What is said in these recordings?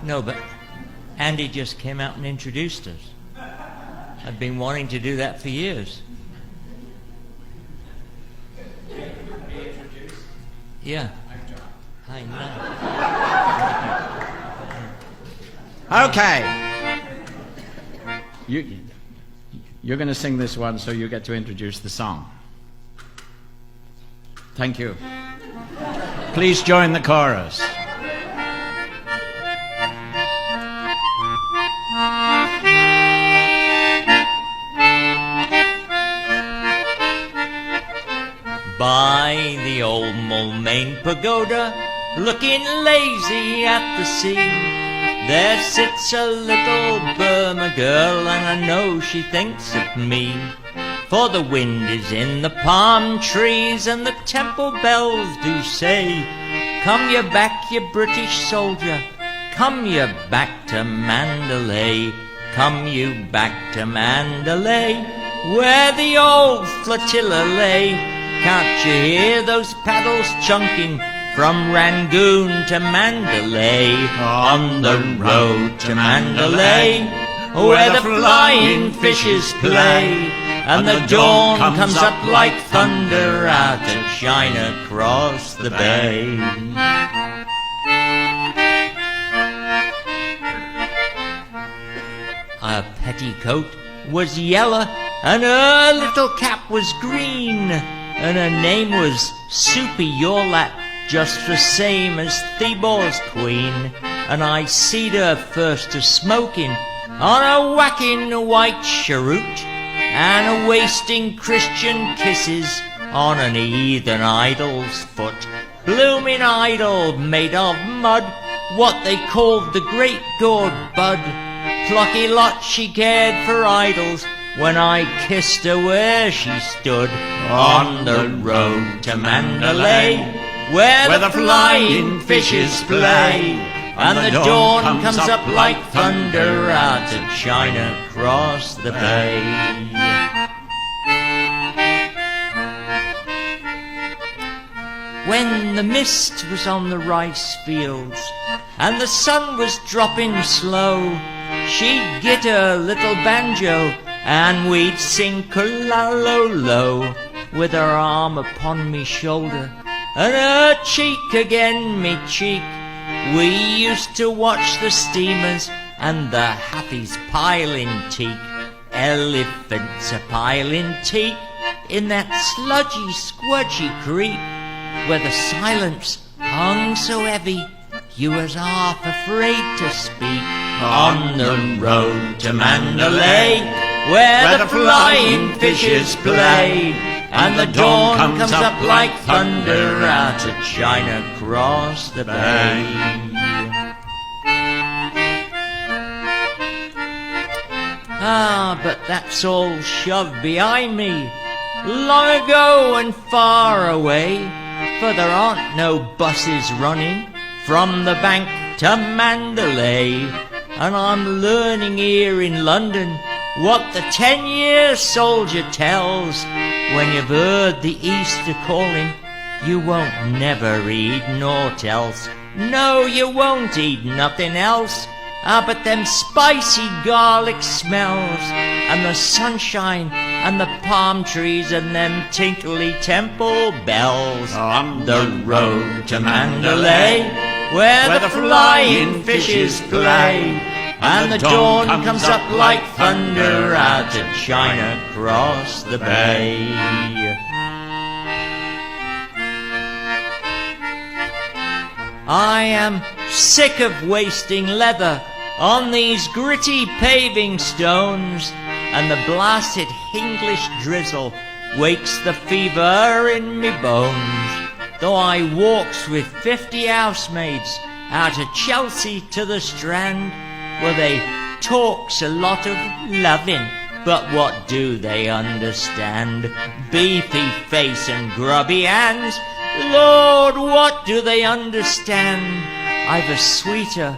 No, but Andy just came out and introduced us. I've been wanting to do that for years. Yeah. I know. Okay. You're going to sing this one, so you get to introduce the song. Thank you. Please join the chorus. By the old Moulmein Pagoda, looking lazy at the sea, there sits a little Burma girl, and I know she thinks of me. For the wind is in the palm trees, and the temple bells do say, come you back, you British soldier, come you back to Mandalay, come you back to Mandalay, where the old flotilla lay. Can't you hear those paddles chunking from Rangoon to Mandalay? On the road to Mandalay, where the flying fishes play, and the dawn comes up like thunder out of China across the bay. Her petticoat was yellow, and her little cap was green, and her name was Soupy Yorlat, just the same as Thebor's queen. And I seed her first a smoking on a whacking white cheroot, and a wasting Christian kisses on an heathen idol's foot. Blooming idol made of mud, what they called the great gourd bud. Plucky lot she cared for idols, when I kissed her where she stood. On the road to Mandalay, where the flying fishes play, and the dawn comes up like thunder out of China across the bay. When the mist was on the rice fields and the sun was dropping slow, she'd get her little banjo and we'd sing Kulalolo, with her arm upon me shoulder and her cheek again me cheek. We used to watch the steamers and the happies piling teak, elephants a piling teak in that sludgy squudgy creek, where the silence hung so heavy you was half afraid to speak. On the road to Mandalay, where the flying fishes play, and the dawn comes up like thunder out of China across the bay. Ah, but that's all shoved behind me long ago and far away, for there aren't no buses running from the bank to Mandalay. And I'm learning here in London what the 10-year soldier tells. When you've heard the Easter calling, you won't never eat naught else. No, you won't eat nothing else. Ah, but them spicy garlic smells, and the sunshine, and the palm trees, and them tinkly temple bells. On the road to Mandalay, where the flying fishes play, and the dawn comes up like thunder out of China across the bay. I am sick of wasting leather on these gritty paving stones, and the blasted English drizzle wakes the fever in me bones. Though I walks with 50 housemaids out of Chelsea to the Strand, where they talks a lot of loving, but what do they understand? Beefy face and grubby hands, Lord, what do they understand? I've a sweeter,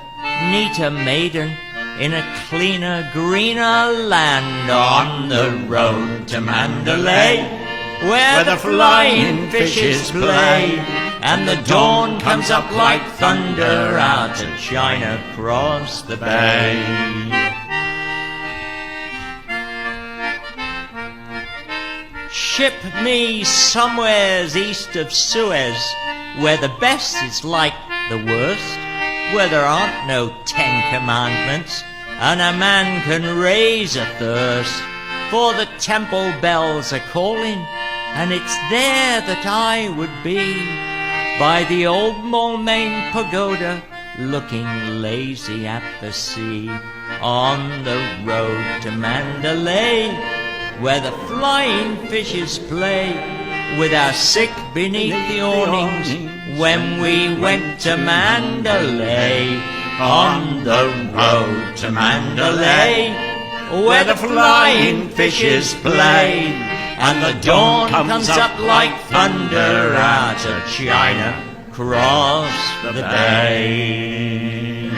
neater maiden in a cleaner, greener land. On the road to Mandalay, where the flying fishes play, and the dawn comes up like thunder out of China across the bay. Ship me somewheres east of Suez, where the best is like the worst, where there aren't no 10 commandments, and a man can raise a thirst, for the temple bells are calling, and it's there that I would be, by the old Moulmein pagoda, looking lazy at the sea, on the road to Mandalay, where the flying fishes play, with our sick beneath the awnings, when we went to Mandalay, on the road to Mandalay, where the flying fishes play, and the dawn comes up like thunder out of China across the bay.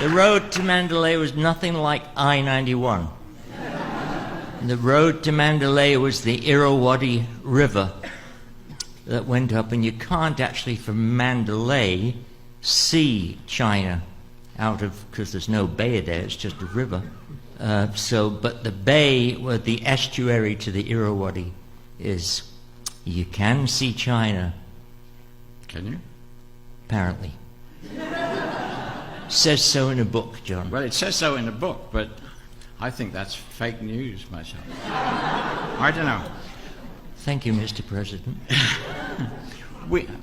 The road to Mandalay was nothing like I-91. The road to Mandalay was the Irrawaddy River that went up, and you can't actually from Mandalay see China because there's no bay there, it's just a river. But the bay, where the estuary to the Irrawaddy is, you can see China. Can you? Apparently. Says so in a book, John. Well, it says so in the book, but I think that's fake news myself. I don't know. Thank you, Mr. President.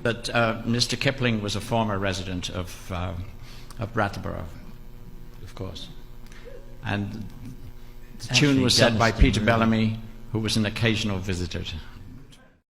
But Mr. Kipling was a former resident of Brattleboro, of course. And the tune was said by Peter Bellamy, who was an occasional visitor